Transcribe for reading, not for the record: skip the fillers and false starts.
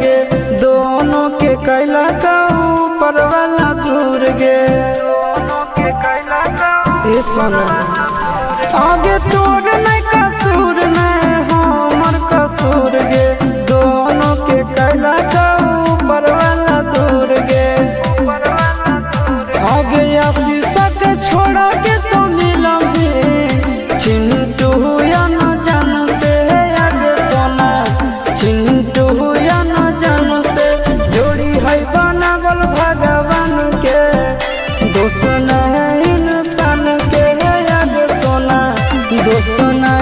गे दोनों के कैला का ऊपर वाला दूर गे ए सोना आगे तोर नहीं कसूर नहीं हमर कसूर गे दोनों के कैला का ऊपर वाला दूर गे आगे शीशा के छोड़ा के तो मिलोगे चिंटू या न जान से आगे सोना चिंटू या न जान से जोड़ी है बनावल भगवान के दोस्त न है इंसान के आगे सोना दोस्त न